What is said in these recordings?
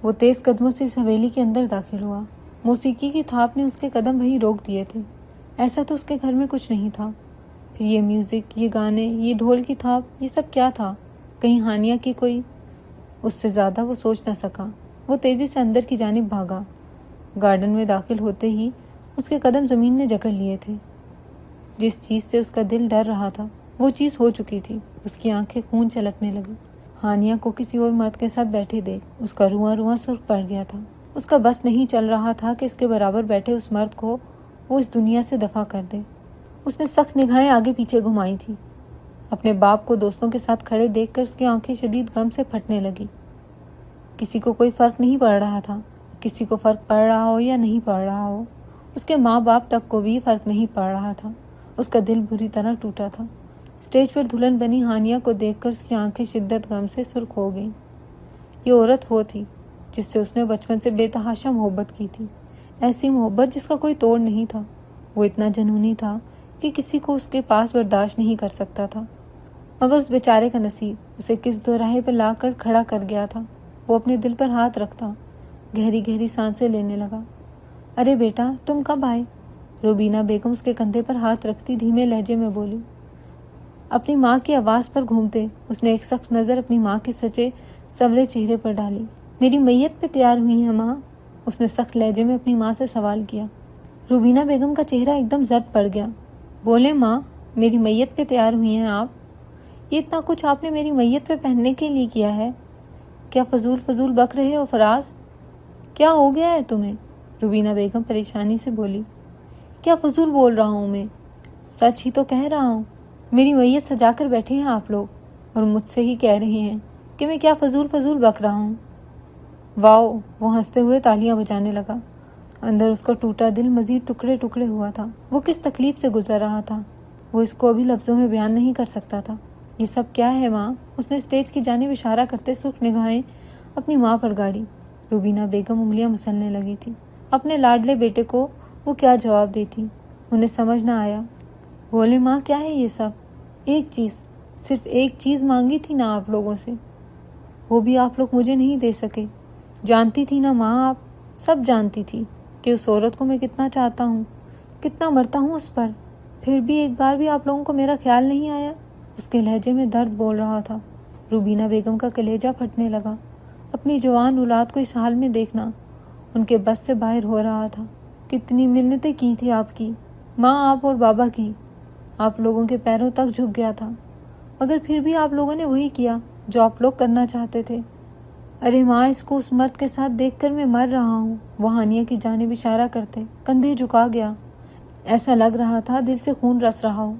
وہ تیز قدموں سے اس حویلی کے اندر داخل ہوا۔ موسیقی کی تھاپ نے اس کے قدم وہیں روک دیے تھے۔ ایسا تو اس کے گھر میں کچھ نہیں تھا۔ پھر یہ میوزک، یہ گانے، یہ ڈھول کی تھاپ، یہ سب کیا تھا؟ کہیں ہانیہ کی کوئی؟ اس سے زیادہ وہ سوچ نہ سکا۔ وہ تیزی سے اندر کی جانب بھاگا۔ گارڈن میں داخل ہوتے ہی اس کے قدم زمین نے جکڑ لیے تھے۔ جس چیز سے اس کا دل ڈر رہا تھا وہ چیز ہو چکی تھی۔ اس کی آنکھیں خون چھلکنے لگی۔ ہانیہ کو کسی اور مرد کے ساتھ بیٹھے دیکھ اس کا رواں رواں سرخ پڑ گیا تھا۔ اس کا بس نہیں چل رہا تھا کہ اس کے برابر بیٹھے اس مرد کو وہ اس دنیا سے دفع کر دے۔ اس نے سخت نگاہیں آگے پیچھے گھمائی تھی۔ اپنے باپ کو دوستوں کے ساتھ کھڑے دیکھ کر اس کی آنکھیں شدید غم سے پھٹنے لگی۔ کسی کو کوئی فرق نہیں پڑ رہا تھا۔ کسی کو فرق پڑ رہا ہو یا نہیں پڑ رہا ہو، اس کے ماں باپ تک کو بھی فرق نہیں پڑ رہا تھا۔ اس کا دل بری طرح ٹوٹا تھا۔ اسٹیج پر دلہن بنی ہانیہ کو دیکھ کر اس کی آنکھیں شدت غم سے سرخ ہو گئیں۔ یہ عورت وہ تھی جس سے اس نے بچپن سے بے تحاشا محبت کی تھی، ایسی محبت جس کا کوئی توڑ نہیں تھا۔ وہ اتنا جنونی تھا کہ کسی کو اس کے پاس برداشت نہیں کر سکتا تھا، مگر اس بیچارے کا نصیب اسے کس دوراہے پر لا کر کھڑا کر گیا تھا۔ وہ اپنے دل پر ہاتھ رکھتا گہری گہری سانسیں لینے لگا۔ ارے بیٹا، تم کب آئے؟ روبینہ بیگم اس کے کندھے پر ہاتھ رکھتی دھیمے لہجے میں بولی۔ اپنی ماں کی آواز پر گھومتے اس نے ایک سخت نظر اپنی ماں کے سچے سنورے چہرے پر ڈالی۔ میری میت پہ تیار ہوئی ہیں ماں؟ اس نے سخت لہجے میں اپنی ماں سے سوال کیا۔ روبینہ بیگم کا چہرہ ایک دم زرد پڑ گیا۔ بولے ماں، میری میت پہ تیار ہوئی ہیں آپ؟ یہ اتنا کچھ آپ نے میری میت پہ پہننے کے لیے کیا ہے؟ کیا فضول فضول بک رہے ہو فراز؟ کیا ہو گیا ہے تمہیں؟ روبینہ بیگم پریشانی سے بولی۔ کیا فضول بول رہا ہوں میں؟ سچ ہی تو کہہ رہا ہوں۔ میری میت سجا کر بیٹھے ہیں آپ لوگ اور مجھ سے ہی کہہ رہے ہیں کہ میں کیا فضول فضول بک رہا ہوں۔ واؤ! وہ ہنستے ہوئے تالیاں بجانے لگا۔ اندر اس کا ٹوٹا دل مزید ٹکڑے ٹکڑے ہوا تھا۔ وہ کس تکلیف سے گزر رہا تھا وہ اس کو ابھی لفظوں میں بیان نہیں کر سکتا تھا۔ یہ سب کیا ہے ماں؟ اس نے اسٹیج کی جانب اشارہ کرتے سرخ نگاہیں اپنی ماں پر گاڑی۔ روبینہ بیگم انگلیاں مسلنے لگی تھی۔ اپنے لاڈلے بیٹے کو وہ کیا جواب دیتی؟ انہیں سمجھ نہ آیا۔ بولے ماں، کیا ہے یہ سب؟ ایک چیز، صرف ایک چیز مانگی تھی نا آپ لوگوں سے، وہ بھی آپ لوگ مجھے نہیں دے سکے۔ جانتی تھی نا ماں، آپ سب جانتی تھی کہ اس عورت کو میں کتنا چاہتا ہوں، کتنا مرتا ہوں اس پر، پھر بھی ایک بار بھی آپ لوگوں کو میرا خیال نہیں آیا؟ اس کے لہجے میں درد بول رہا تھا۔ روبینہ بیگم کا کلیجہ پھٹنے لگا۔ اپنی جوان اولاد کو اس حال میں دیکھنا ان کے بس سے باہر ہو رہا تھا۔ کتنی منتیں کی تھی آپ کی ماں، آپ اور بابا کی، آپ لوگوں کے پیروں تک جھک گیا تھا، مگر پھر بھی آپ لوگوں نے وہی کیا جو آپ لوگ کرنا چاہتے تھے۔ ارے ماں، اس کو اس مرد کے ساتھ دیکھ کر میں مر رہا ہوں۔ وہ ہانیہ کی جانب اشارہ کرتے کندھے جھکا گیا۔ ایسا لگ رہا تھا دل سے خون رس رہا ہو۔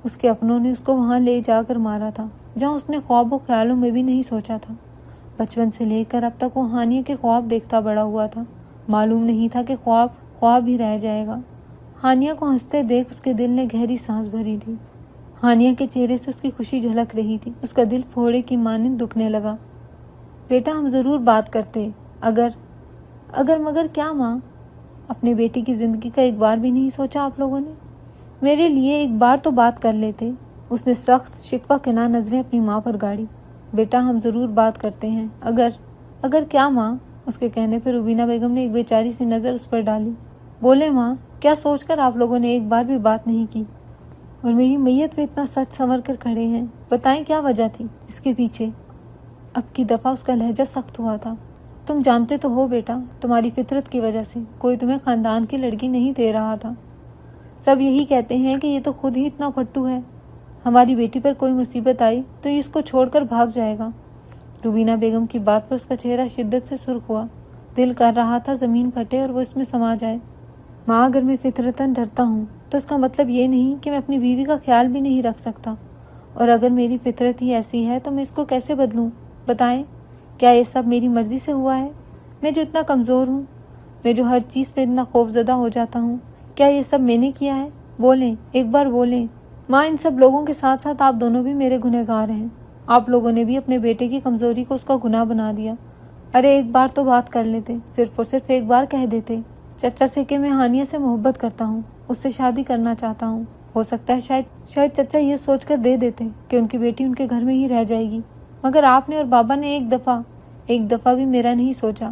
اس کے اپنوں نے اس کو وہاں لے جا کر مارا تھا جہاں اس نے خواب و خیالوں میں بھی نہیں سوچا تھا۔ بچپن سے لے کر اب تک وہ ہانیہ کے خواب دیکھتا بڑا ہوا تھا۔ معلوم نہیں تھا کہ خواب خواب ہی رہ جائے گا۔ ہانیہ کو ہنستے دیکھ اس کے دل نے گہری سانس بھری تھی۔ ہانیہ کے چہرے سے اس کی خوشی جھلک رہی تھی۔ اس کا دل پھوڑے کی مانند دکھنے لگا۔ بیٹا، ہم ضرور بات کرتے، اگر مگر کیا ماں؟ اپنے بیٹی کی زندگی کا ایک بار بھی نہیں سوچا آپ لوگوں نے؟ میرے لیے ایک بار تو بات کر لیتے۔ اس نے سخت شکوہ کناں نظریں اپنی ماں پر گاڑی۔ بیٹا، ہم ضرور بات کرتے ہیں، اگر کیا ماں؟ اس کے کہنے پر روبینہ بیگم نے ایک بیچاری سی نظر اس پر ڈالی۔ بولے ماں، کیا سوچ کر آپ لوگوں نے ایک بار بھی بات نہیں کی اور میری میت پہ اتنا سچ سنور کر کھڑے ہیں؟ بتائیں کیا وجہ تھی اس کے پیچھے؟ اب کی دفعہ اس کا لہجہ سخت ہوا تھا۔ تم جانتے تو ہو بیٹا، تمہاری فطرت کی وجہ سے کوئی تمہیں خاندان کی لڑکی نہیں دے رہا تھا۔ سب یہی کہتے ہیں کہ یہ تو خود ہی اتنا پھٹو ہے، ہماری بیٹی پر کوئی مصیبت آئی تو یہ اس کو چھوڑ کر بھاگ جائے گا۔ روبینہ بیگم کی بات پر اس کا چہرہ شدت سے سرخ ہوا۔ دل کر رہا تھا زمین پھٹے اور وہ اس میں سما جائے۔ ماں، اگر میں فطرتاً ڈرتا ہوں تو اس کا مطلب یہ نہیں کہ میں اپنی بیوی کا خیال بھی نہیں رکھ سکتا، اور اگر میری فطرت ہی ایسی ہے تو میں اس کو کیسے بدلوں؟ بتائیں، کیا یہ سب میری مرضی سے ہوا ہے؟ میں جو اتنا کمزور ہوں، میں جو ہر چیز پہ اتنا خوف زدہ ہو جاتا ہوں، کیا یہ سب میں نے کیا ہے؟ بولیں، ایک بار بولیں۔ ماں، ان سب لوگوں کے ساتھ ساتھ آپ دونوں بھی میرے گنہگار ہیں۔ آپ لوگوں نے بھی اپنے بیٹے کی کمزوری کو اس کا گناہ بنا دیا۔ ارے ایک بار تو بات کر لیتے، صرف اور صرف ایک بار کہہ دیتے چچا سے کہ میں ہانیہ سے محبت کرتا ہوں، اس سے شادی کرنا چاہتا ہوں۔ ہو سکتا ہے شاید چچا یہ سوچ کر دے دیتے کہ ان کی بیٹی ان کے گھر میں ہی رہ جائے گی، مگر آپ نے اور بابا نے ایک دفعہ بھی میرا نہیں سوچا۔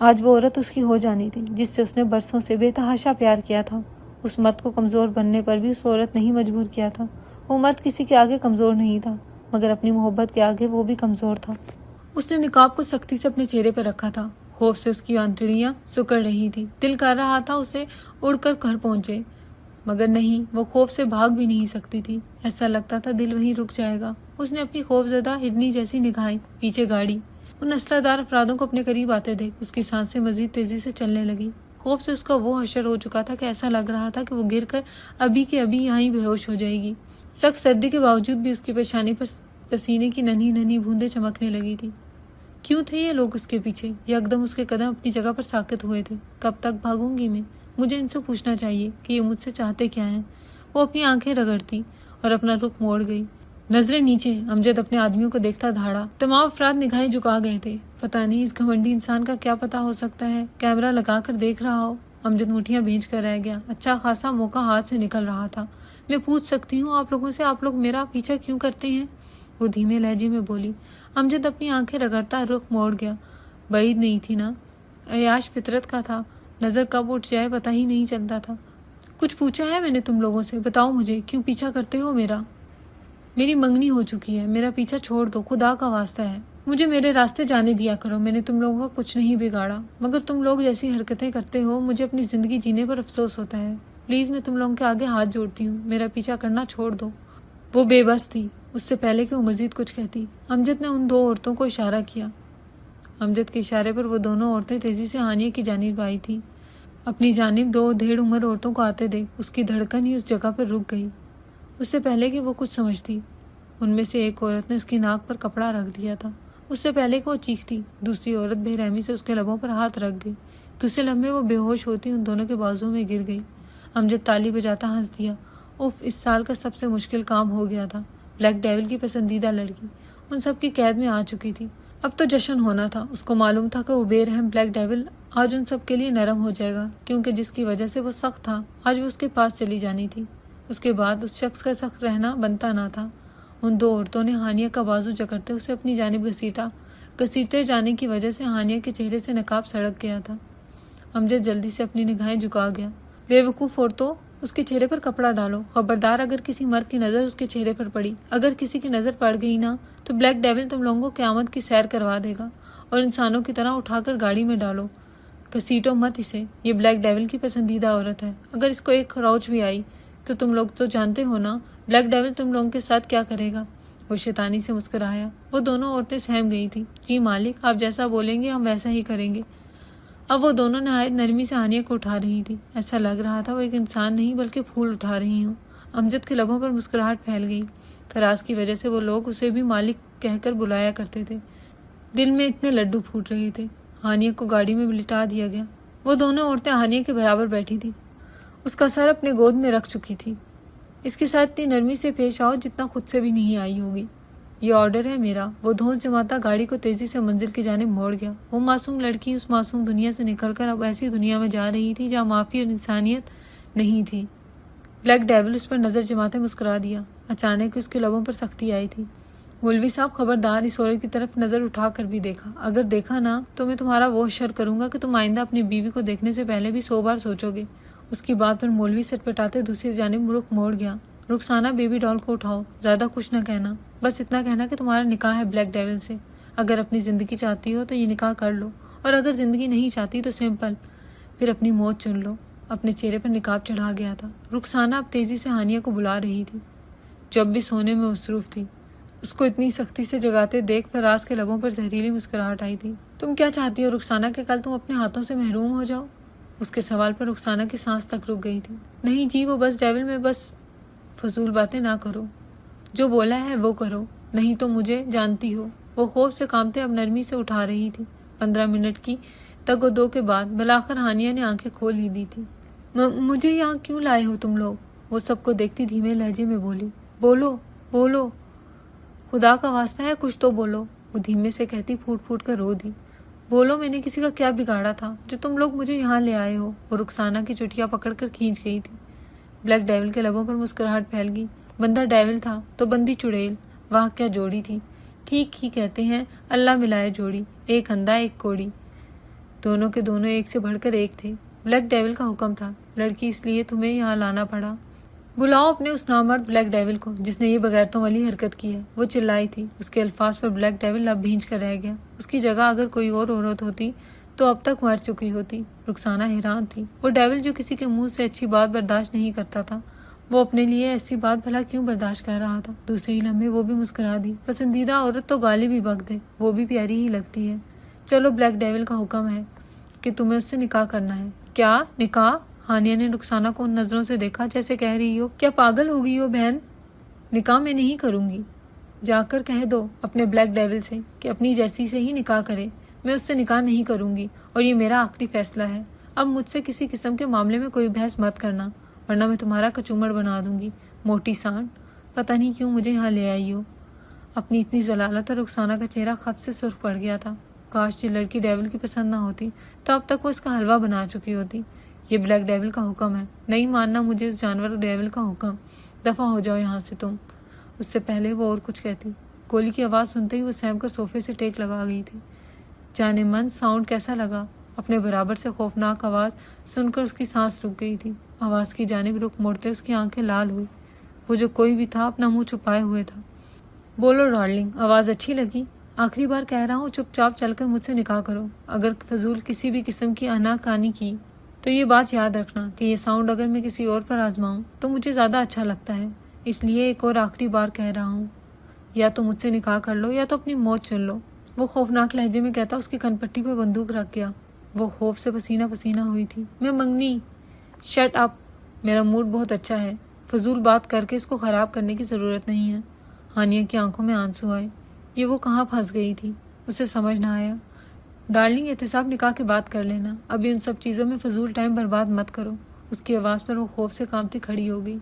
آج وہ عورت اس کی ہو جانی تھی جس سے اس نے برسوں سے بے تحاشا پیار کیا تھا۔ اس مرد کو کمزور بننے پر بھی اس عورت نے ہی مجبور کیا تھا۔ وہ مرد کسی کے آگے کمزور نہیں تھا، مگر اپنی محبت کے آگے وہ بھی کمزور تھا۔ اس نے نقاب کو سختی سے اپنے چہرے پر رکھا تھا۔ خوف سے اس کی آنتڑیاں سکڑ رہی تھی۔ دل کر رہا تھا اسے اڑ کر گھر پہنچے، مگر نہیں، وہ خوف سے بھاگ بھی نہیں سکتی تھی۔ ایسا لگتا تھا دل وہیں رک جائے گا۔ اس نے اپنی خوف زدہ ہرنی جیسی نگاہیں پیچھے گاڑی۔ ان اسلحہ دار افرادوں کو اپنے قریب آتے دیکھ اس کی سانسیں مزید تیزی سے چلنے لگی۔ خوف سے اس کا وہ حشر ہو چکا تھا کہ ایسا لگ رہا تھا کہ وہ گر کر ابھی کے ابھی یہاں ہی بے ہوش ہو جائے گی۔ سخت سردی کے باوجود بھی اس کی پیشانی پر پسینے کی ننھی ننھی بوندیں چمکنے لگی تھی۔ کیوں تھے یہ لوگ اس کے پیچھے؟ یکدم اس کے قدم اپنی جگہ پر ساکت ہوئے تھے۔ کب تک بھاگوں گی میں؟ مجھے ان سے پوچھنا چاہیے کہ یہ مجھ سے چاہتے کیا ہیں۔ وہ اپنی آنکھیں رگڑتی اور اپنا رخ موڑ گئی۔ نظریں نیچے۔ امجد اپنے آدمیوں کو دیکھتا دھاڑا۔ تمام افراد نگاہیں جھکا گئے تھے۔ پتہ نہیں اس گھمنڈی انسان کا کیا پتہ ہو سکتا ہے، کیمرہ لگا کر دیکھ رہا ہو۔ امجد مٹھیاں بھینچ کر رہ گیا۔ اچھا خاصا موقع ہاتھ سے نکل رہا تھا۔ میں پوچھ سکتی ہوں آپ لوگوں سے، آپ لوگ میرا پیچھا کیوں کرتے ہیں؟ وہ دھیمے لہجے میں بولی۔ امجد اپنی آنکھیں رگڑتا رخ موڑ گیا۔ بعید نہیں تھی نا، عیاش فطرت کا تھا، نظر کب اٹھ جائے پتہ ہی نہیں چلتا تھا۔ کچھ پوچھا ہے میں نے تم لوگوں سے؟ بتاؤ مجھے، کیوں پیچھا کرتے ہو میرا؟ میری منگنی ہو چکی ہے، میرا پیچھا چھوڑ دو، خدا کا واسطہ ہے، مجھے میرے راستے جانے دیا کرو۔ میں نے تم لوگوں کا کچھ نہیں بگاڑا، مگر تم لوگ جیسی حرکتیں کرتے ہو مجھے اپنی زندگی جینے پر افسوس ہوتا ہے۔ پلیز میں تم لوگوں کے آگے ہاتھ جوڑتی ہوں، میرا پیچھا کرنا چھوڑ دو۔ وہ بے بس تھی، اس سے پہلے کہ وہ مزید کچھ کہتی۔ امجد نے ان دو عورتوں کو اشارہ کیا۔ امجد کے اشارے پر وہ دونوں عورتیں تیزی سے ہانیہ کی جانب آئی تھیں۔ اپنی جانب دو ڈھیڑ عمر عورتوں کو آتے دیکھ اس کی دھڑکن ہی اس جگہ پر رک گئی، اس سے پہلے کہ وہ کچھ سمجھتی۔ ان میں سے ایک عورت نے اس کی ناک پر کپڑا رکھ دیا تھا، اس سے پہلے کہ وہ چیختی۔ دوسری عورت بے رحمی سے اس کے لبوں پر ہاتھ رکھ گئی۔ دوسرے لمحے وہ بے ہوش ہوتی ان دونوں کے بازو میں گر گئی۔ امجد تالی بجاتا ہنس دیا۔ اف، اس سال کا سب سے مشکل کام ہو گیا تھا۔ بلیک ڈیول کی پسندیدہ لڑکی ان سب کی قید میں آ چکی تھی۔ اب تو جشن ہونا تھا۔ اس کو معلوم تھا کہ وہ بے رحم بلیک ڈیول آج ان سب کے لیے نرم ہو جائے گا، کیونکہ جس کی وجہ سے وہ سخت تھا آج وہ اس کے پاس چلی جانی تھی۔ اس کے بعد اس شخص کا سخت رہنا بنتا نہ تھا۔ ان دو عورتوں نے ہانیہ کا بازو جکڑتے اسے اپنی جانب گھسیٹا۔ گھسیٹتے جانے کی وجہ سے ہانیہ کے چہرے سے نقاب سڑک گیا تھا۔ امجد جلدی سے اپنی نگاہیں جھکا گیا۔ بے وقوف عورتوں، اس کے چہرے پر کپڑا ڈالو، خبردار اگر کسی مرد کی نظر اس کے چہرے پر پڑی، اگر کسی کی نظر پڑ گئی نا تو بلیک ڈیول تم لوگوں کو قیامت کی سیر کروا دے گا، اور انسانوں کی طرح اٹھا کر گاڑی میں ڈالو۔ گھسیٹو مت اسے، یہ بلیک ڈیول کی پسندیدہ عورت ہے، اگر اس کو ایک خروچ بھی آئی تو تم لوگ تو جانتے ہو نا بلیک ڈیول تم لوگوں کے ساتھ کیا کرے گا۔ وہ شیطانی سے مسکرایا۔ وہ دونوں عورتیں سہم گئی تھیں۔ جی مالک، آپ جیسا بولیں گے ہم ویسا ہی کریں گے۔ اب وہ دونوں نہایت نرمی سے ہانیہ کو اٹھا رہی تھی۔ ایسا لگ رہا تھا وہ ایک انسان نہیں بلکہ پھول اٹھا رہی ہوں۔ امجد کے لبوں پر مسکراہٹ پھیل گئی۔ خراش کی وجہ سے وہ لوگ اسے بھی مالک کہہ کر بلایا کرتے تھے۔ دل میں اتنے لڈو پھوٹ رہے تھے۔ ہانیہ کو گاڑی میں لٹا دیا گیا۔ وہ دونوں عورتیں ہانیہ کے برابر بیٹھی تھی، اس کا سر اپنے گود میں رکھ چکی تھی۔ اس کے ساتھ اتنی نرمی سے پیش آؤ جتنا خود سے بھی نہیں آئی ہوگی، یہ آرڈر ہے میرا۔ وہ دھونس جماتا گاڑی کو تیزی سے منزل کی جانب موڑ گیا۔ وہ معصوم لڑکی اس معصوم دنیا سے نکل کر اب ایسی دنیا میں جا رہی تھی جہاں معافی اور انسانیت نہیں تھی۔ بلیک ڈیول اس پر نظر جماتے مسکرا دیا۔ اچانک اس کے لبوں پر سختی آئی تھی۔ مولوی صاحب خبردار، اس عورت کی طرف نظر اٹھا کر بھی دیکھا، اگر دیکھا نا تو میں تمہارا وہ شر کروں گا کہ تم آئندہ اپنی بیوی کو دیکھنے سے پہلے بھی 100 بار سوچو گے۔ اس کی بات پر مولوی سر پٹاتے دوسری جانب رخ موڑ گیا۔ رخسانہ بیبی ڈال کو اٹھاؤ، زیادہ کچھ نہ کہنا، بس اتنا کہنا کہ تمہارا نکاح ہے بلیک ڈیول سے۔ اگر اپنی زندگی چاہتی ہو تو یہ نکاح کر لو، اور اگر زندگی نہیں چاہتی تو سمپل، پھر اپنی موت چن لو۔ اپنے چہرے پر نقاب چڑھا گیا تھا۔ رخسانہ اب تیزی سے ہانیہ کو بلا رہی تھی، جب بھی سونے میں مصروف تھی۔ اس کو اتنی سختی سے جگاتے دیکھ فراز کے لبوں پر زہریلی مسکراہٹ آئی تھی۔ تم کیا چاہتی ہو رخسانہ کہ کل تم اپنے ہاتھوں سے محروم ہو جاؤ؟ اس کے سوال پر رخسانہ کی سانس تک رک گئی تھی۔ نہیں جی، وہ بس ڈیول میں بس فضول باتیں نہ کرو، جو بولا ہے وہ کرو، نہیں تو مجھے جانتی ہو۔ وہ خوف سے کانپتے اب نرمی سے اٹھا رہی تھی۔ 15 منٹ کی تگ و دو کے بعد بلاخر ہانیہ نے آنکھیں کھول ہی دی تھی۔ مجھے یہاں کیوں لائے ہو تم لوگ؟ وہ سب کو دیکھتی دھیمے لہجے میں بولی۔ بولو بولو، خدا کا واسطہ ہے کچھ تو بولو، وہ دھیمے سے کہتی پھوٹ پھوٹ کر رو دی۔ بولو، میں نے کسی کا کیا بگاڑا تھا جو تم لوگ مجھے یہاں لے آئے ہو؟ وہ رخسانہ کی چٹیاں پکڑ کر کھینچ گئی تھی۔ بلیک ڈیول کے لبوں پر مسکراہٹ پھیل گئی۔ بندہ ڈیول تھا تو بندی چڑیل، واہ کیا جوڑی تھی۔ ٹھیک ہی کہتے ہیں، اللہ ملائے جوڑی، ایک اندھا ایک کوڑی۔ دونوں کے دونوں ایک سے بڑھ کر ایک تھے۔ بلیک ڈیول کا حکم تھا، لڑکی اس لیے تمہیں یہاں لانا پڑا۔ بلاؤ اپنے اس نامرد بلیک ڈیول کو جس نے یہ بغیرتوں والی حرکت کی ہے، وہ چلائی تھی۔ اس کے الفاظ پر بلیک ڈیول لب بھینچ کر رہ گیا۔ اس کی جگہ اگر کوئی اور عورت ہوتی تو اب تک مر چکی ہوتی۔ رخسانہ حیران تھی۔ وہ ڈیول جو کسی کے منہ سے اچھی بات برداشت نہیں کرتا تھا، وہ اپنے لیے ایسی بات بھلا کیوں برداشت کر رہا تھا؟ دوسرے ہی لمحے وہ بھی مسکرا دی۔ پسندیدہ عورت تو گالی بھی بک دے، وہ بھی پیاری ہی لگتی ہے۔ چلو، بلیک ڈیول کا حکم ہے کہ تمہیں اس سے نکاح کرنا ہے۔ کیا نکاح؟ ہانیہ نے رخسانہ کو ان نظروں سے دیکھا جیسے کہہ رہی ہو، کیا پاگل ہو گئی ہو بہن؟ نکاح میں نہیں کروں گی۔ جا کر کہہ دو اپنے بلیک ڈیول سے کہ اپنی جیسی سے ہی نکاح کرے۔ میں اس سے نکاح نہیں کروں گی اور یہ میرا آخری فیصلہ ہے۔ اب مجھ سے کسی قسم کے معاملے میں کوئی بحث مت کرنا، ورنہ میں تمہارا کچومڑ بنا دوں گی، موٹی سانڈ۔ پتہ نہیں کیوں مجھے یہاں لے آئی ہو۔ اپنی اتنی ضلالت پر رخسانہ کا چہرہ خف سے سرخ پڑ گیا تھا۔ کاش یہ لڑکی ڈیول کی پسند نہ ہوتی تو اب تک وہ اس کا حلوہ بنا چکی ہوتی۔ یہ بلیک ڈیول کا حکم ہے، نہیں ماننا مجھے اس جانور ڈیول کا حکم۔ دفع ہو جاؤ یہاں سے تم۔ اس سے پہلے وہ اور کچھ کہتی، گولی کی آواز سنتے ہی وہ سہم کر صوفے سے ٹیک لگا گئی تھی۔ جانے من ساؤنڈ کیسا لگا؟ اپنے برابر سے خوفناک آواز سن کر اس کی سانس رک گئی تھی۔ آواز کی جانب رخ موڑتے اس کی آنکھیں لال ہوئی۔ وہ جو کوئی بھی تھا اپنا منہ چھپائے ہوئے تھا۔ بولو ڈارلنگ، آواز اچھی لگی؟ آخری بار کہہ رہا ہوں، چپ چاپ چل کر مجھ سے نکاح کرو۔ اگر فضول کسی بھی قسم کی آناکانی کی تو یہ بات یاد رکھنا کہ یہ ساؤنڈ اگر میں کسی اور پر آزماؤں تو مجھے زیادہ اچھا لگتا ہے، اس لیے ایک اور آخری بار کہہ رہا ہوں، یا تو مجھ سے نکاح کر لو یا تو اپنی موت چن لو۔ وہ خوفناک لہجے میں کہتا اس کی کن پٹی پہ بندوق رکھ گیا۔ وہ خوف سے پسینہ پسینہ ہوئی تھی۔ میں منگنی۔ شٹ اپ، میرا موڈ بہت اچھا ہے، فضول بات کر کے اس کو خراب کرنے کی ضرورت نہیں ہے۔ ہانیہ کی آنکھوں میں آنسو آئے۔ یہ وہ کہاں پھنس گئی تھی، اسے سمجھ نہ آیا۔ ڈارلنگ، احتساب نکاح کے بات کر لینا، ابھی ان سب چیزوں میں فضول ٹائم برباد مت کرو۔ اس کی آواز پر وہ خوف سے کانپتی کھڑی ہو گئی۔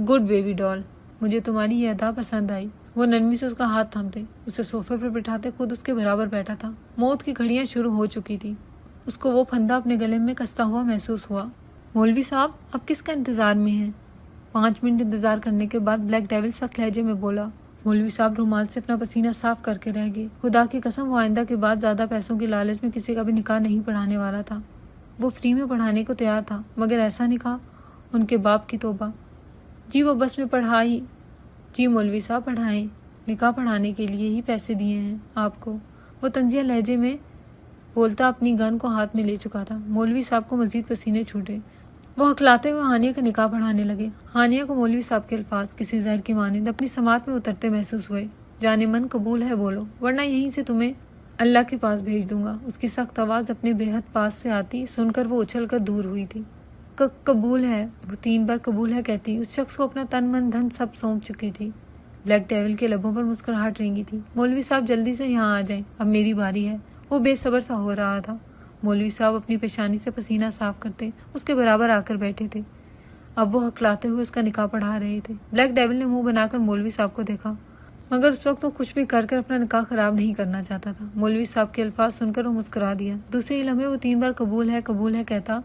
گڈ بیبی ڈال، مجھے تمہاری یہ ادا پسند آئی۔ وہ نرمی سے اس کا ہاتھ تھامتے اسے صوفے پر بٹھاتے خود اس کے برابر بیٹھا تھا۔ موت کی گھڑیاں شروع ہو چکی تھی۔ اس کو وہ پھندا اپنے گلے میں کستا ہوا محسوس ہوا۔ مولوی صاحب، اب کس کا انتظار میں ہیں؟ 5 منٹ انتظار کرنے کے بعد بلیک ڈیول سخت لہجے میں بولا۔ مولوی صاحب رومال سے اپنا پسینہ صاف کر کے رہ گئے۔ خدا کی قسم، وہ آئندہ کے بعد زیادہ پیسوں کی لالچ میں کسی کا بھی نکاح نہیں پڑھانے والا تھا۔ وہ فری میں پڑھانے کو تیار تھا، مگر ایسا نکاح، ان کے باپ کی توبہ۔ جی وہ بس میں پڑھائی۔ جی مولوی صاحب پڑھائیں، نکاح پڑھانے کے لیے ہی پیسے دیے ہیں آپ کو، وہ طنزیہ لہجے میں بولتا اپنی گن کو ہاتھ میں لے چکا تھا۔ مولوی صاحب کو مزید پسینے چھوٹے۔ وہ ہکلاتے ہوئے ہانیہ کا نکاح پڑھانے لگے۔ ہانیہ کو مولوی صاحب کے الفاظ کسی زہر کی مانند اپنی سماعت میں اترتے محسوس ہوئے۔ جانے من قبول ہے بولو، ورنہ یہیں سے تمہیں اللہ کے پاس بھیج دوں گا۔ اس کی سخت آواز اپنے بے حد پاس سے آتی سن کر وہ اچھل کر دور ہوئی تھی۔ قبول ہے، وہ 3 بار قبول ہے کہتی اس شخص کو اپنا تن من دھن سب سونپ چکی تھی۔ بلیک ڈیول کے لبوں پر مسکراہٹ رینگی تھی۔ مولوی صاحب جلدی سے یہاں آ جائیں، اب میری باری ہے۔ وہ بے صبر سا ہو رہا تھا۔ مولوی صاحب اپنی پیشانی سے پسینہ صاف کرتے اس کے برابر آ کر بیٹھے تھے۔ اب وہ ہکلاتے ہوئے اس کا نکاح پڑھا رہے تھے۔ بلیک ڈیول نے منہ بنا کر مولوی صاحب کو دیکھا، مگر اس وقت وہ کچھ بھی کر اپنا نکاح خراب نہیں کرنا چاہتا تھا۔ مولوی صاحب کے الفاظ سن کر وہ مسکرا دیا۔ دوسرے لمحے وہ 3 بار قبول ہے کہتا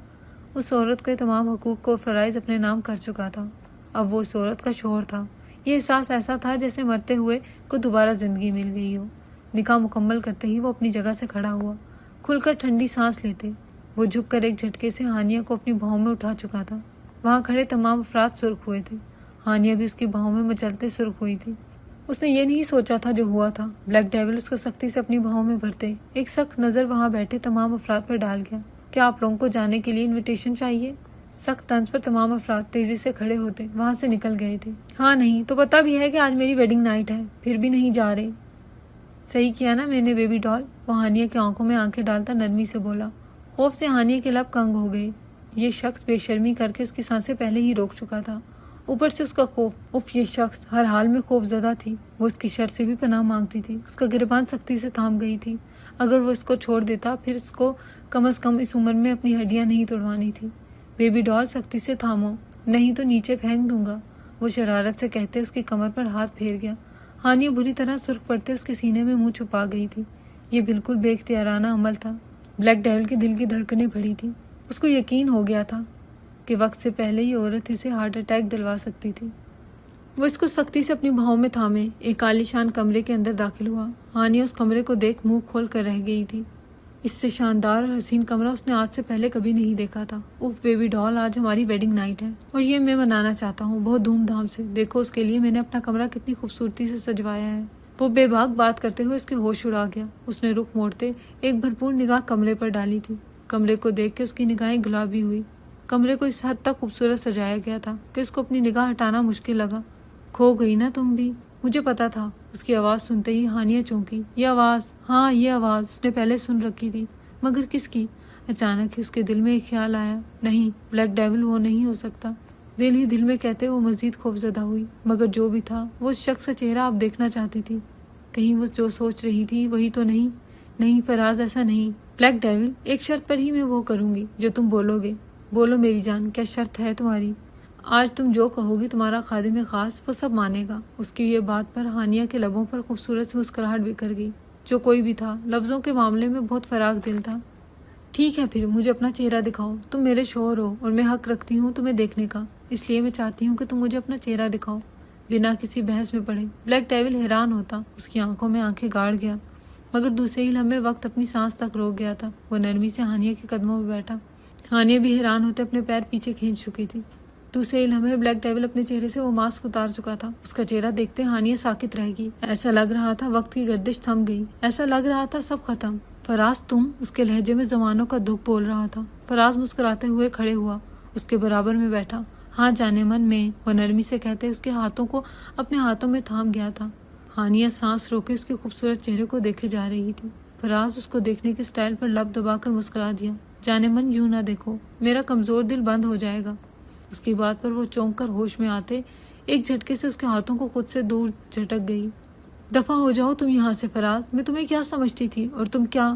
اس عورت کے تمام حقوق و فرائض اپنے نام کر چکا تھا۔ اب وہ اس عورت کا شوہر تھا۔ یہ احساس ایسا تھا جیسے مرتے ہوئے کو دوبارہ زندگی مل گئی ہو۔ نکاح مکمل کرتے ہی وہ اپنی جگہ سے کھڑا ہوا، کھل کر ٹھنڈی سانس لیتے۔ وہ جھک کر ایک جھٹکے سے ہانیہ کو اپنی بھاؤں میں اٹھا چکا تھا۔ وہاں کھڑے تمام افراد سرخ ہوئے تھے۔ ہانیہ بھی اس کی بھاؤں میں مچلتے سرخ ہوئی تھی۔ اس نے یہ نہیں سوچا تھا جو ہوا تھا۔ بلیک ڈیول اس کو سختی سے اپنی بھاؤں میں بھرتے ایک سخت نظر وہاں بیٹھے تمام افراد پر ڈال گیا۔ کیا آپ لوگوں کو جانے کے لیے انویٹیشن چاہیے؟ سخت طنز پر تمام افراد تیزی سے کھڑے ہوتے وہاں سے نکل گئے تھے۔ ہاں نہیں تو پتہ بھی ہے کہ آج میری ویڈنگ نائٹ ہے، پھر بھی نہیں جا رہے؟ صحیح کیا نا میں نے بیبی ڈال، وہ ہانیہ کی آنکھوں میں آنکھیں ڈالتا نرمی سے بولا۔ خوف سے ہانیہ کے لب کنگ ہو گئے۔ یہ شخص بے شرمی کر کے اس کی سانسیں پہلے ہی روک چکا تھا، اوپر سے اس کا خوف۔ یہ شخص ہر حال میں خوف زدہ تھی۔ وہ اس کی شر سے بھی پناہ مانگتی تھی۔ اس کا گریبان سختی سے تھام گئی تھی۔ اگر وہ اس کو چھوڑ دیتا پھر اس کو کم از کم اس عمر میں اپنی ہڈیاں نہیں توڑوانی تھی۔ بیبی ڈال سختی سے تھامو، نہیں تو نیچے پھینک دوں گا، وہ شرارت سے کہتے اس کی کمر پر ہاتھ پھیر گیا۔ ہانیہ بری طرح سرخ پڑتے اس کے سینے میں منہ چھپا گئی تھی۔ یہ بالکل بے اختیارانہ عمل تھا۔ بلیک ڈیول کے دل کی دھڑکنیں بڑھی تھیں۔ اس کو یقین ہو گیا تھا کہ وقت سے پہلے یہ عورت اسے ہارٹ اٹیک دلوا سکتی تھی۔ وہ اس کو سختی سے اپنی بھاؤں میں تھامے ایک عالیشان کمرے کے اندر داخل ہوا۔ ہانیہ اس کمرے کو دیکھ منہ کھول کر رہ گئی تھی۔ اس سے شاندار اور حسین کمرہ اس نے آج سے پہلے کبھی نہیں دیکھا تھا۔ اوف بیبی ڈال، آج ہماری ویڈنگ نائٹ ہے اور یہ میں منانا چاہتا ہوں بہت دھوم دھام سے۔ دیکھو اس کے لیے میں نے اپنا کمرہ کتنی خوبصورتی سے سجوایا ہے۔ وہ بے باک بات کرتے ہوئے اس کے ہوش اڑا گیا۔ اس نے رخ موڑتے ایک بھرپور نگاہ کمرے پر ڈالی تھی۔ کمرے کو دیکھ کے اس کی نگاہیں گلابی ہوئی۔ کمرے کو اس حد تک خوبصورت سجایا گیا تھا کہ اس کو اپنی نگاہ ہٹانا مشکل لگا۔ کھو گئی نا تم بھی؟ مجھے پتا تھا۔ اس کی آواز سنتے ہی ہانیہ چونکی۔ یہ آواز، ہاں یہ آواز اس نے پہلے سن رکھی تھی، مگر کس کی؟ اچانک ہی اس کے دل میں ایک خیال آیا، نہیں، بلیک ڈیول وہ نہیں ہو سکتا۔ دل ہی دل میں کہتے وہ مزید خوفزدہ ہوئی، مگر جو بھی تھا وہ اس شخص کا چہرہ اب دیکھنا چاہتی تھی۔ کہیں وہ جو سوچ رہی تھی وہی تو نہیں؟ نہیں فراز، ایسا نہیں۔ بلیک ڈیول، ایک شرط پر ہی میں وہ کروں گی جو تم بولو گے۔ بولو میری جان، کیا شرط ہے تمہاری؟ آج تم جو کہو گی تمہارا خادم خاص وہ سب مانے گا۔ اس کی یہ بات پر ہانیہ کے لبوں پر خوبصورت سی مسکراہٹ بکھر گئی۔ جو کوئی بھی تھا لفظوں کے معاملے میں بہت فراغ دل تھا۔ ٹھیک ہے پھر مجھے اپنا چہرہ دکھاؤ۔ تم میرے شوہر ہو اور میں حق رکھتی ہوں تمہیں دیکھنے کا، اس لیے میں چاہتی ہوں کہ تم مجھے اپنا چہرہ دکھاؤ بنا کسی بحث میں پڑے۔ بلیک ڈیول حیران ہوتا، اس کی آنکھوں میں آنکھیں گاڑ گیا، مگر دوسرے ہی لمحے وقت اپنی سانس تک روک گیا تھا۔ وہ نرمی سے ہانیہ کے قدموں میں بیٹھا۔ ہانیہ بھی حیران ہوتے اپنے پیر پیچھے کھینچ چکی تھی۔ دوسرے ہی لمحے بلیک ڈیول اپنے چہرے سے وہ ماسک اتار چکا تھا۔ اس کا چہرہ دیکھتے ہانیہ ساکت رہ گئی۔ ایسا لگ رہا تھا وقت کی گردش تھم گئی، ایسا لگ رہا تھا سب ختم۔ فراز تم؟ اس کے لہجے میں زمانوں کا دکھ بول رہا تھا۔ فراز مسکراتے ہوئے کھڑے ہوا، اس کے برابر میں بیٹھا۔ ہاں جانے من میں، وہ نرمی سے کہتے اس کے ہاتھوں کو اپنے ہاتھوں میں تھام گیا تھا۔ ہانیہ سانس روکے اس کے خوبصورت چہرے کو دیکھے جا رہی تھی۔ فراز اس کو دیکھنے کے سٹائل پر لب دبا کر مسکرا دیا۔ جانے من یوں نہ دیکھو، میرا کمزور دل بند ہو جائے گا۔ اس کی بات پر وہ چونک کر ہوش میں آتے ایک جھٹکے سے اس کے ہاتھوں کو خود سے دور جھٹک گئی۔ دفع ہو جاؤ تم یہاں سے فراز، میں تمہیں کیا سمجھتی تھی اور تم کیا؟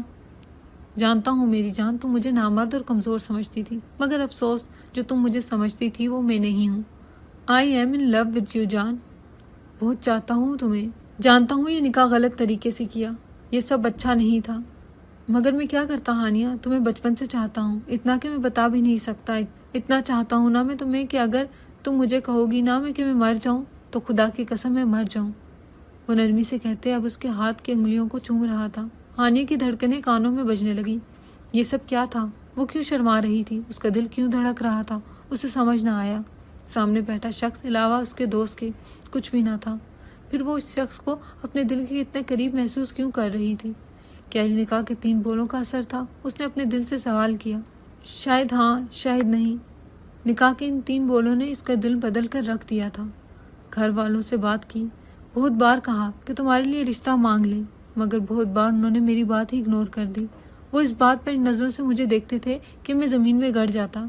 جانتا ہوں میری جان، تم مجھے نامرد اور کمزور سمجھتی تھی، مگر افسوس جو تم مجھے سمجھتی تھی وہ میں نہیں ہوں۔ I am in love with you جان، بہت چاہتا ہوں تمہیں۔ جانتا ہوں یہ نکاح غلط طریقے سے کیا، یہ سب اچھا نہیں تھا، مگر میں کیا کرتا ہانیہ، تمہیں بچپن سے چاہتا ہوں، اتنا کہ میں بتا بھی نہیں سکتا۔ اتنا چاہتا ہوں نا میں تمہیں کہ اگر تم مجھے کہو گی نا میں کہ میں مر جاؤں تو خدا کی قسم میں مر جاؤں۔ وہ نرمی سے کہتے اب اس کے ہاتھ کی انگلیوں کو چوم رہا تھا۔ ہانیہ کی دھڑکنیں کانوں میں بجنے لگی۔ یہ سب کیا تھا؟ وہ کیوں شرما رہی تھی؟ اس کا دل کیوں دھڑک رہا تھا؟ اسے سمجھ نہ آیا۔ سامنے بیٹھا شخص علاوہ اس کے دوست کے کچھ بھی نہ تھا، پھر وہ اس شخص کو اپنے دل کے اتنے قریب محسوس کیوں کر رہی تھی؟ کیا یہ نکاح کے 3 بولوں کا اثر تھا؟ اس نے اپنے دل سے سوال کیا۔ شاید ہاں، شاید نہیں۔ نکاح کے ان 3 بولوں نے اس کا دل بدل کر رکھ دیا تھا۔ گھر والوں سے بات کی، بہت بار کہا کہ تمہارے لیے رشتہ مانگ لیں، مگر بہت بار انہوں نے میری بات ہی اگنور کر دی۔ وہ اس بات پر نظروں سے مجھے دیکھتے تھے کہ میں زمین میں گڑ جاتا۔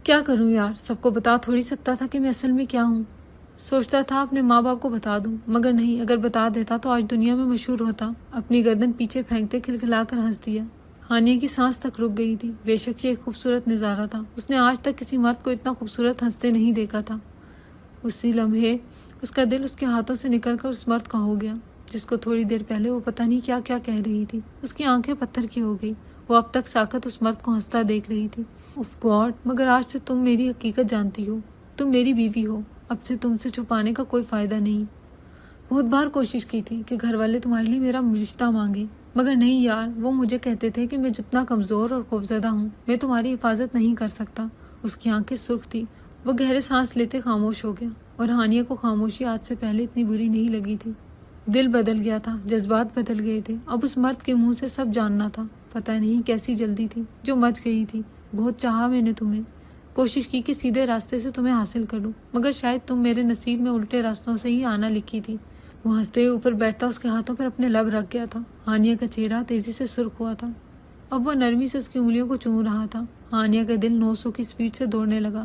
کیا کروں یار، سب کو بتا تھوڑی سکتا تھا کہ میں اصل میں کیا ہوں۔ سوچتا تھا اپنے ماں باپ کو بتا دوں، مگر نہیں، اگر بتا دیتا تو آج دنیا میں مشہور ہوتا۔ اپنی گردن پیچھے پھینکتے کھلکھلا کر ہنس دیا۔ ہانیہ کی سانس تک رک گئی تھی۔ بے شک یہ ایک خوبصورت نظارہ تھا، اس نے آج تک کسی مرد کو اتنا خوبصورت ہنستے نہیں دیکھا تھا۔ اسی لمحے اس کا دل اس کے ہاتھوں سے نکل کر اس مرد کا ہو گیا جس کو تھوڑی دیر پہلے وہ پتہ نہیں کیا کیا کہہ رہی تھی۔ اس کی آنکھیں پتھر کی ہو گئی، وہ اب تک ساکت اس مرد کو ہنستا دیکھ رہی تھی۔ اف گاڈ، مگر آج سے تم میری حقیقت جانتی ہو، تم میری بیوی ہو، اب سے تم سے چھپانے کا کوئی فائدہ نہیں۔ بہت بار کوشش کی تھی کہ گھر والے تمہارے لیے میرا رشتہ مانگے، مگر نہیں یار، وہ مجھے کہتے تھے کہ میں جتنا کمزور اور خوفزدہ ہوں میں تمہاری حفاظت نہیں کر سکتا۔ اس کی آنکھیں سرخ تھی، وہ گہرے سانس لیتے خاموش ہو گیا، اور ہانیہ کو خاموشی آج سے پہلے اتنی بری نہیں لگی تھی۔ دل بدل گیا تھا، جذبات بدل گئے تھے، اب اس مرد کے منہ سے سب جاننا تھا۔ پتہ نہیں کیسی جلدی تھی جو مچ گئی تھی۔ بہت چاہا میں نے تمہیں، کوشش کی کہ سیدھے راستے سے تمہیں حاصل کروں، مگر شاید تم میرے نصیب میں الٹے راستوں سے ہی آنا لکھی تھی۔ وہ ہنستے ہوئے اوپر بیٹھتا اس کے ہاتھوں پر اپنے لب رکھ گیا تھا۔ ہانیہ کا چہرہ تیزی سے سرخ ہوا تھا، اب وہ نرمی سے اس کی انگلیوں کو چوم رہا تھا۔ ہانیہ کا دل 900 کی سپیڈ سے دوڑنے لگا۔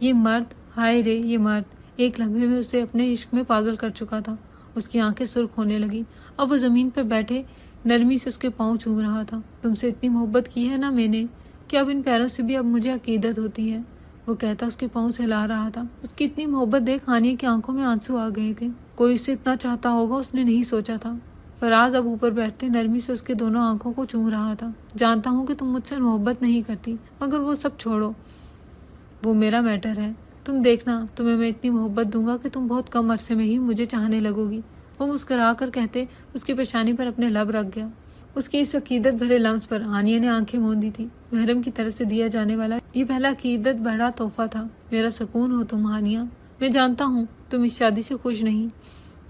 یہ مرد، ہائے رے یہ مرد، ایک لمحے میں اسے اپنے عشق میں پاگل کر چکا تھا۔ اس کی آنکھیں سرخ ہونے لگی، اب وہ زمین پر بیٹھے نرمی سے اس کے پاؤں چوم رہا تھا۔ تم سے اتنی محبت کی ہے نا میں نے کہ اب ان پیروں سے بھی اب مجھے عقیدت ہوتی ہے، وہ کہتا اس کے پاؤں سے ہلا رہا تھا۔ اس کی اتنی محبت دیکھ ہانیہ کی آنکھوں میں آنسو آ گئے تھے۔ کوئی اسے اتنا چاہتا ہوگا اس نے نہیں سوچا تھا۔ فراز اب اوپر بیٹھتے نرمی سے اس کے دونوں آنکھوں کو چوم رہا تھا۔ جانتا ہوں کہ تم مجھ سے محبت نہیں کرتی، مگر وہ سب چھوڑو، وہ میرا میٹر ہے۔ تم دیکھنا، تمہیں میں اتنی محبت دوں گا کہ تم بہت کم عرصے میں ہی مجھے چاہنے لگو گی۔ وہ مسکرا کر کہتے اس کی پیشانی پر اپنے لب رکھ گیا۔ اس کی اس عقیدت بھرے لمس پر ہانیہ نے آنکھیں موند دی تھی۔ محرم کی طرف سے دیا جانے والا یہ پہلا عقیدت بھرا تحفہ تھا۔ میرا سکون ہو تم ہانیہ، میں جانتا ہوں تم اس شادی سے خوش نہیں،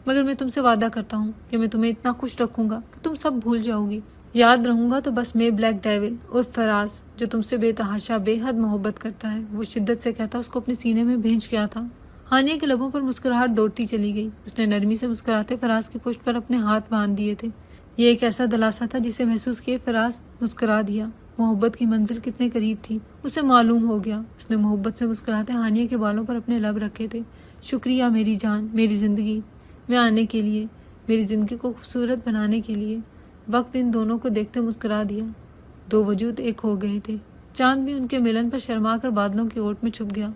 مگر میں تم سے وعدہ کرتا ہوں کہ میں تمہیں اتنا خوش رکھوں گا کہ تم سب بھول جاؤ گی۔ یاد رہوں گا تو بس میں بلیک ڈیول اور فراز جو تم سے بے تحاشا بے حد محبت کرتا ہے، وہ شدت سے کہتا اس کو اپنے سینے میں بھینچ گیا تھا۔ ہانیہ کے لبوں پر مسکراہٹ دوڑتی چلی گئی۔ اس نے نرمی سے مسکراتے فراز کی پشت پر اپنے ہاتھ باندھ دیے تھے۔ یہ ایک ایسا دلاسا تھا جسے محسوس کیے فراز مسکرا دیا۔ محبت کی منزل کتنے قریب تھی اسے معلوم ہو گیا۔ اس نے محبت سے مسکراتے ہانیہ کے بالوں پر اپنے لب رکھے تھے۔ شکریہ میری جان، میری زندگی میں آنے کے لیے، میری زندگی کو خوبصورت بنانے کے لیے۔ وقت ان دونوں کو دیکھتے مسکرا دیا۔ دو وجود ایک ہو گئے تھے۔ چاند بھی ان کے ملن پر شرما کر بادلوں کی اوٹ میں چھپ گیا۔